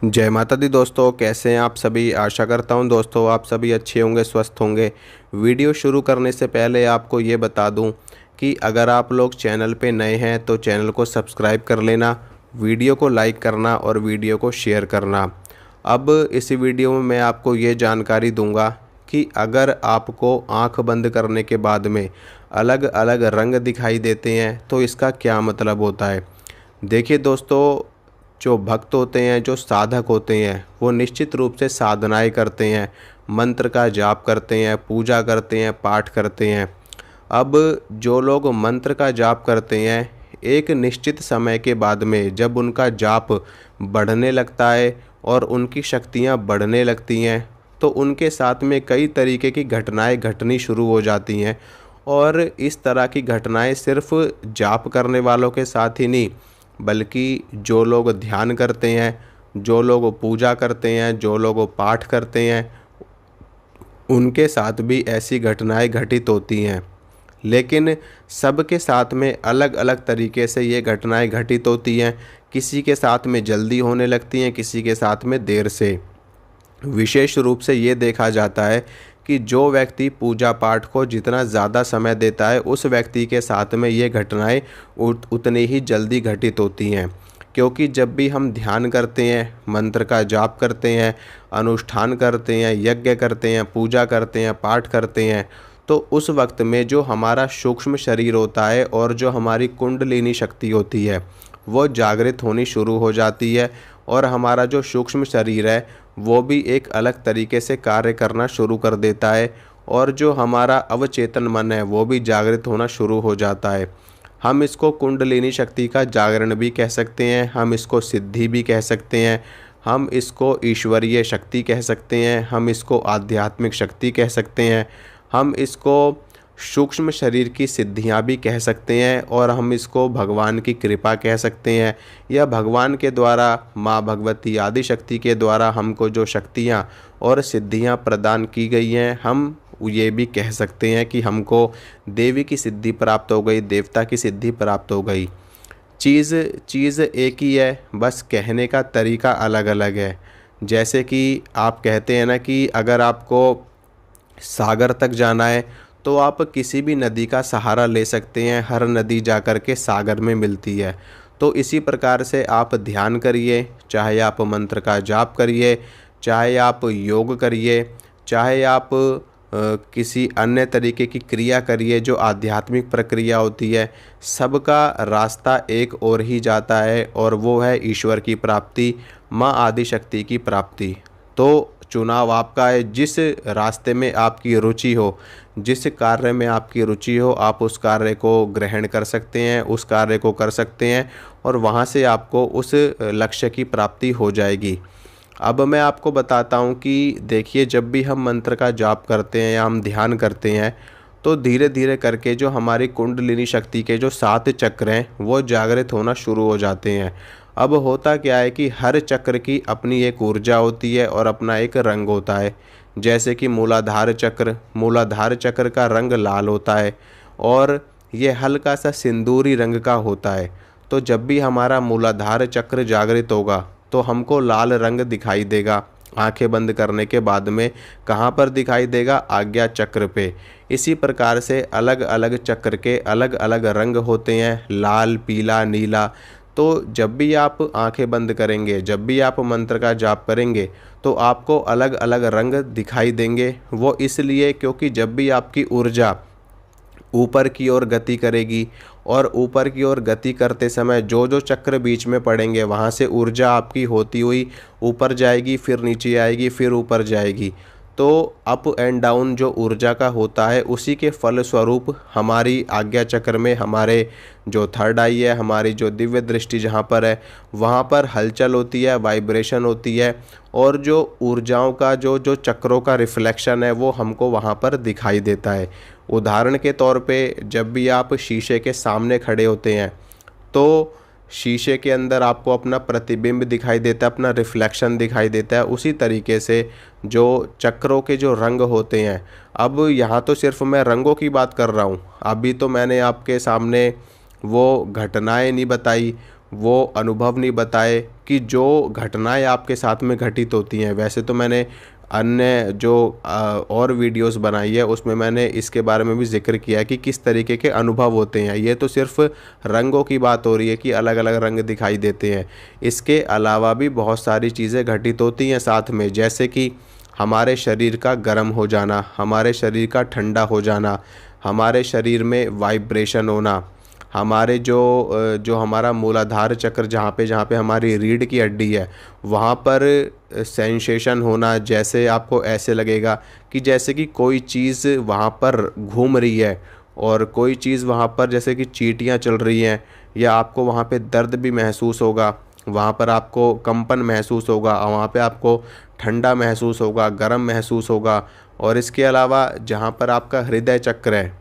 जय माता दी दोस्तों, कैसे हैं आप सभी। आशा करता हूं दोस्तों आप सभी अच्छे होंगे, स्वस्थ होंगे। वीडियो शुरू करने से पहले आपको ये बता दूं कि अगर आप लोग चैनल पे नए हैं तो चैनल को सब्सक्राइब कर लेना, वीडियो को लाइक करना और वीडियो को शेयर करना। अब इस वीडियो में मैं आपको ये जानकारी दूंगा कि अगर आपको आंख बंद करने के बाद में अलग अलग रंग दिखाई देते हैं तो इसका क्या मतलब होता है। देखिए दोस्तों, जो भक्त होते हैं, जो साधक होते हैं, वो निश्चित रूप से साधनाएं करते हैं, मंत्र का जाप करते हैं, पूजा करते हैं, पाठ करते हैं। अब जो लोग मंत्र का जाप करते हैं, एक निश्चित समय के बाद में जब उनका जाप बढ़ने लगता है और उनकी शक्तियाँ बढ़ने लगती हैं तो उनके साथ में कई तरीके की घटनाएं घटनी शुरू हो जाती हैं। और इस तरह की घटनाएं सिर्फ जाप करने वालों के साथ ही नहीं, बल्कि जो लोग ध्यान करते हैं, जो लोग पूजा करते हैं, जो लोग पाठ करते हैं, उनके साथ भी ऐसी घटनाएं घटित होती हैं। लेकिन सबके साथ में अलग अलग तरीके से ये घटनाएं घटित होती हैं। किसी के साथ में जल्दी होने लगती हैं, किसी के साथ में देर से। विशेष रूप से ये देखा जाता है कि जो व्यक्ति पूजा पाठ को जितना ज़्यादा समय देता है उस व्यक्ति के साथ में ये घटनाएं उतनी ही जल्दी घटित होती हैं। क्योंकि जब भी हम ध्यान करते हैं, मंत्र का जाप करते हैं, अनुष्ठान करते हैं, यज्ञ करते हैं, पूजा करते हैं, पाठ करते हैं, तो उस वक्त में जो हमारा सूक्ष्म शरीर होता है और जो हमारी कुंडलिनी शक्ति होती है वो जागृत होनी शुरू हो जाती है। और हमारा जो सूक्ष्म शरीर है वो भी एक अलग तरीके से कार्य करना शुरू कर देता है। और जो हमारा अवचेतन मन है वो भी जागृत होना शुरू हो जाता है। हम इसको कुंडलिनी शक्ति का जागरण भी कह सकते हैं, हम इसको सिद्धि भी कह सकते हैं, हम इसको ईश्वरीय शक्ति कह सकते हैं, हम इसको आध्यात्मिक शक्ति कह सकते हैं, हम इसको सूक्ष्म शरीर की सिद्धियां भी कह सकते हैं, और हम इसको भगवान की कृपा कह सकते हैं, या भगवान के द्वारा, माँ भगवती आदि शक्ति के द्वारा हमको जो शक्तियां और सिद्धियां प्रदान की गई हैं, हम ये भी कह सकते हैं कि हमको देवी की सिद्धि प्राप्त हो गई, देवता की सिद्धि प्राप्त हो गई। चीज़ चीज़ एक ही है, बस कहने का तरीका अलग अलग है। जैसे कि आप कहते हैं ना कि अगर आपको सागर तक जाना है तो आप किसी भी नदी का सहारा ले सकते हैं, हर नदी जाकर के सागर में मिलती है। तो इसी प्रकार से आप ध्यान करिए, चाहे आप मंत्र का जाप करिए, चाहे आप योग करिए, चाहे आप किसी अन्य तरीके की क्रिया करिए जो आध्यात्मिक प्रक्रिया होती है, सबका रास्ता एक और ही जाता है और वो है ईश्वर की प्राप्ति, माँ आदि शक्ति की प्राप्ति। तो चुनाव आपका है। जिस रास्ते में आपकी रुचि हो, जिस कार्य में आपकी रुचि हो, आप उस कार्य को ग्रहण कर सकते हैं, उस कार्य को कर सकते हैं और वहाँ से आपको उस लक्ष्य की प्राप्ति हो जाएगी। अब मैं आपको बताता हूँ कि देखिए, जब भी हम मंत्र का जाप करते हैं या हम ध्यान करते हैं तो धीरे धीरे करके जो हमारी कुंडलिनी शक्ति के जो 7 चक्र हैं वो जागृत होना शुरू हो जाते हैं। अब होता क्या है कि हर चक्र की अपनी एक ऊर्जा होती है और अपना एक रंग होता है। जैसे कि मूलाधार चक्र का रंग लाल होता है और ये हल्का सा सिंदूरी रंग का होता है। तो जब भी हमारा मूलाधार चक्र जागृत होगा तो हमको लाल रंग दिखाई देगा। आंखें बंद करने के बाद में कहाँ पर दिखाई देगा? आज्ञा चक्र पे। इसी प्रकार से अलग अलग चक्र के अलग अलग रंग होते हैं, लाल, पीला, नीला। तो जब भी आप आंखें बंद करेंगे, जब भी आप मंत्र का जाप करेंगे तो आपको अलग अलग रंग दिखाई देंगे। वो इसलिए क्योंकि जब भी आपकी ऊर्जा ऊपर की ओर गति करेगी और ऊपर की ओर गति करते समय जो जो चक्र बीच में पड़ेंगे वहाँ से ऊर्जा आपकी होती हुई ऊपर जाएगी, फिर नीचे आएगी, फिर ऊपर जाएगी। तो अप एंड डाउन जो ऊर्जा का होता है उसी के फल स्वरूप हमारी आज्ञा चक्र में हमारे जो थर्ड आई है, हमारी जो दिव्य दृष्टि जहाँ पर है वहाँ पर हलचल होती है, वाइब्रेशन होती है, और जो ऊर्जाओं का जो जो चक्रों का रिफ्लेक्शन है वो हमको वहाँ पर दिखाई देता है। उदाहरण के तौर पे जब भी आप शीशे के सामने खड़े होते हैं तो शीशे के अंदर आपको अपना प्रतिबिंब दिखाई देता है, अपना रिफ्लेक्शन दिखाई देता है। उसी तरीके से जो चक्रों के जो रंग होते हैं, अब यहाँ तो सिर्फ मैं रंगों की बात कर रहा हूँ, अभी तो मैंने आपके सामने वो घटनाएं नहीं बताई, वो अनुभव नहीं बताए कि जो घटनाएं आपके साथ में घटित होती हैं। वैसे तो मैंने अन्य जो और वीडियोस बनाई है उसमें मैंने इसके बारे में भी ज़िक्र किया है कि किस तरीके के अनुभव होते हैं। ये तो सिर्फ रंगों की बात हो रही है कि अलग अलग रंग दिखाई देते हैं। इसके अलावा भी बहुत सारी चीज़ें घटित होती हैं साथ में, जैसे कि हमारे शरीर का गर्म हो जाना, हमारे शरीर का ठंडा हो जाना, हमारे शरीर में वाइब्रेशन होना, हमारे जो हमारा मूलाधार चक्र जहाँ पे हमारी रीढ़ की हड्डी है वहाँ पर सेंसेशन होना, जैसे आपको ऐसे लगेगा कि जैसे कि कोई चीज़ वहाँ पर घूम रही है और कोई चीज़ वहाँ पर जैसे कि चींटियाँ चल रही हैं, या आपको वहाँ पे दर्द भी महसूस होगा, वहाँ पर आपको कंपन महसूस होगा, वहाँ पे आपको ठंडा महसूस होगा, गर्म महसूस होगा। और इसके अलावा जहाँ पर आपका हृदय चक्र है,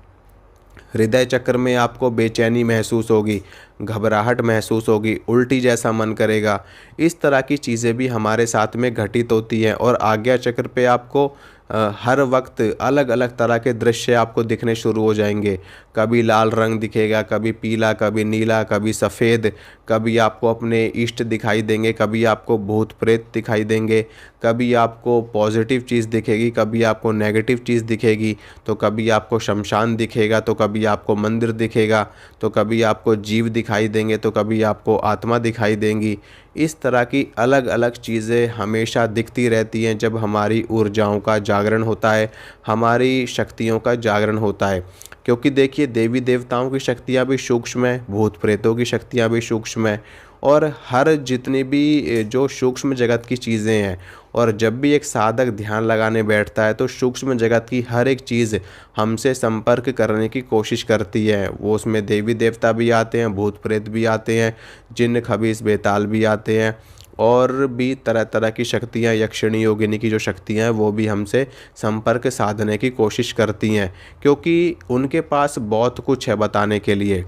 हृदय चक्र में आपको बेचैनी महसूस होगी, घबराहट महसूस होगी, उल्टी जैसा मन करेगा। इस तरह की चीज़ें भी हमारे साथ में घटित होती हैं। और आज्ञा चक्र पे आपको हर वक्त अलग अलग तरह के दृश्य आपको दिखने शुरू हो जाएंगे। कभी लाल रंग दिखेगा, कभी पीला, कभी नीला, कभी सफ़ेद, कभी आपको अपने इष्ट दिखाई देंगे, कभी आपको भूत प्रेत दिखाई देंगे, कभी आपको पॉजिटिव चीज़ दिखेगी, कभी आपको नेगेटिव चीज़ दिखेगी, तो कभी आपको शमशान दिखेगा, तो कभी आपको मंदिर दिखेगा, तो कभी आपको जीव दिखाई देंगे, तो कभी आपको आत्मा दिखाई देंगी। इस तरह की अलग अलग चीज़ें हमेशा दिखती रहती हैं जब हमारी ऊर्जाओं का जागरण होता है, हमारी शक्तियों का जागरण होता है। क्योंकि देखिए, देवी देवताओं की शक्तियाँ भी सूक्ष्म है, भूत प्रेतों की शक्तियाँ भी सूक्ष्म है, और हर जितनी भी जो सूक्ष्म जगत की चीज़ें हैं, और जब भी एक साधक ध्यान लगाने बैठता है तो सूक्ष्म जगत की हर एक चीज़ हमसे संपर्क करने की कोशिश करती है। वो उसमें देवी देवता भी आते हैं, भूत प्रेत भी आते हैं, जिन्न खबीस बेताल भी आते हैं, और भी तरह तरह की शक्तियाँ, यक्षिणी योगिनी की जो शक्तियाँ हैं वो भी हमसे संपर्क साधने की कोशिश करती हैं, क्योंकि उनके पास बहुत कुछ है बताने के लिए।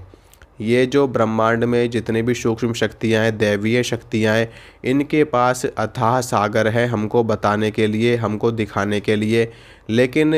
ये जो ब्रह्मांड में जितनी भी सूक्ष्म शक्तियाँ हैं, दैवीय शक्तियाँ हैं, इनके पास अथाह सागर है हमको बताने के लिए, हमको दिखाने के लिए। लेकिन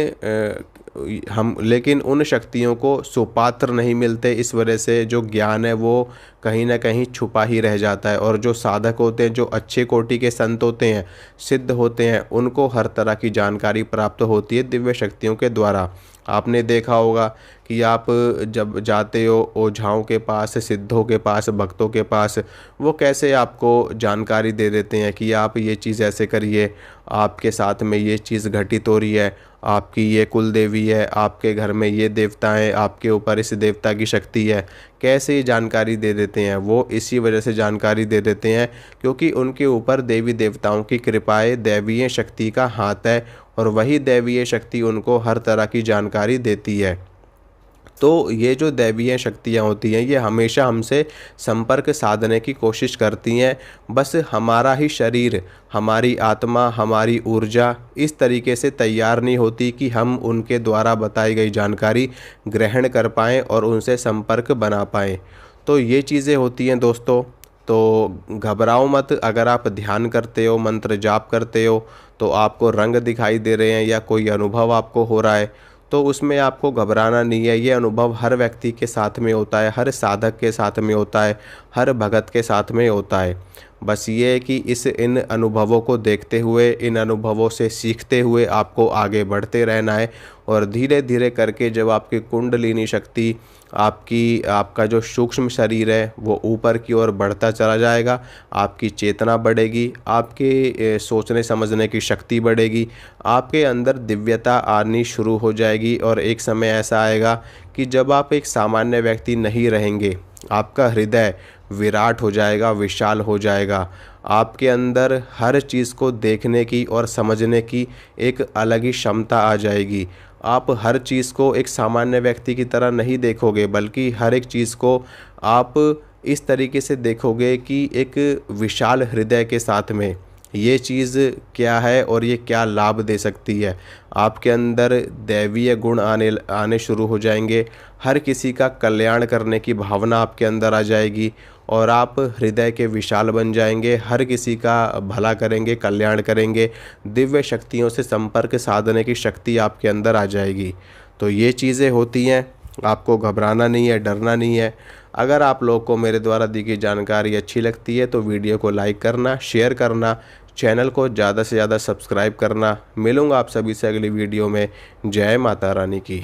लेकिन उन शक्तियों को सुपात्र नहीं मिलते, इस वजह से जो ज्ञान है वो कहीं ना कहीं छुपा ही रह जाता है। और जो साधक होते हैं, जो अच्छे कोटि के संत होते हैं, सिद्ध होते हैं, उनको हर तरह की जानकारी प्राप्त होती है दिव्य शक्तियों के द्वारा। आपने देखा होगा कि आप जब जाते हो ओझाओं के पास, सिद्धों के पास, भक्तों के पास, वो कैसे आपको जानकारी दे देते हैं कि आप ये चीज़ ऐसे करिए, आपके साथ में ये चीज़ घटित हो रही है, आपकी ये कुल देवी है, आपके घर में ये देवता है, आपके ऊपर इस देवता की शक्ति है। कैसे ये जानकारी दे देते हैं? वो इसी वजह से जानकारी दे देते हैं क्योंकि उनके ऊपर देवी देवताओं की कृपाएँ, दैवीय शक्ति का हाथ है, और वही दैवीय शक्ति उनको हर तरह की जानकारी देती है। तो ये जो दैवीय शक्तियाँ होती हैं, ये हमेशा हमसे संपर्क साधने की कोशिश करती हैं। बस हमारा ही शरीर, हमारी आत्मा, हमारी ऊर्जा इस तरीके से तैयार नहीं होती कि हम उनके द्वारा बताई गई जानकारी ग्रहण कर पाएँ और उनसे संपर्क बना पाएँ। तो ये चीज़ें होती हैं दोस्तों। तो घबराओ मत, अगर आप ध्यान करते हो, मंत्र जाप करते हो, तो आपको रंग दिखाई दे रहे हैं या कोई अनुभव आपको हो रहा है, तो उसमें आपको घबराना नहीं है। ये अनुभव हर व्यक्ति के साथ में होता है, हर साधक के साथ में होता है, हर भगत के साथ में होता है। बस ये है कि इन अनुभवों को देखते हुए, इन अनुभवों से सीखते हुए आपको आगे बढ़ते रहना है, और धीरे धीरे करके जब आपकी कुंडलिनी शक्ति, आपका जो सूक्ष्म शरीर है वो ऊपर की ओर बढ़ता चला जाएगा, आपकी चेतना बढ़ेगी, आपके सोचने समझने की शक्ति बढ़ेगी, आपके अंदर दिव्यता आनी शुरू हो जाएगी। और एक समय ऐसा आएगा कि जब आप एक सामान्य व्यक्ति नहीं रहेंगे, आपका हृदय विराट हो जाएगा, विशाल हो जाएगा। आपके अंदर हर चीज़ को देखने की और समझने की एक अलग ही क्षमता आ जाएगी। आप हर चीज़ को एक सामान्य व्यक्ति की तरह नहीं देखोगे, बल्कि हर एक चीज़ को आप इस तरीके से देखोगे कि एक विशाल हृदय के साथ में ये चीज़ क्या है और ये क्या लाभ दे सकती है। आपके अंदर दैवीय गुण आने शुरू हो जाएंगे, हर किसी का कल्याण करने की भावना आपके अंदर आ जाएगी, और आप हृदय के विशाल बन जाएंगे, हर किसी का भला करेंगे, कल्याण करेंगे, दिव्य शक्तियों से संपर्क साधने की शक्ति आपके अंदर आ जाएगी। तो ये चीज़ें होती हैं, आपको घबराना नहीं है, डरना नहीं है। अगर आप लोग को मेरे द्वारा दी गई जानकारी अच्छी लगती है तो वीडियो को लाइक करना, शेयर करना, चैनल को ज़्यादा से ज़्यादा सब्सक्राइब करना। मिलूँगा आप सभी से अगली वीडियो में। जय माता रानी की।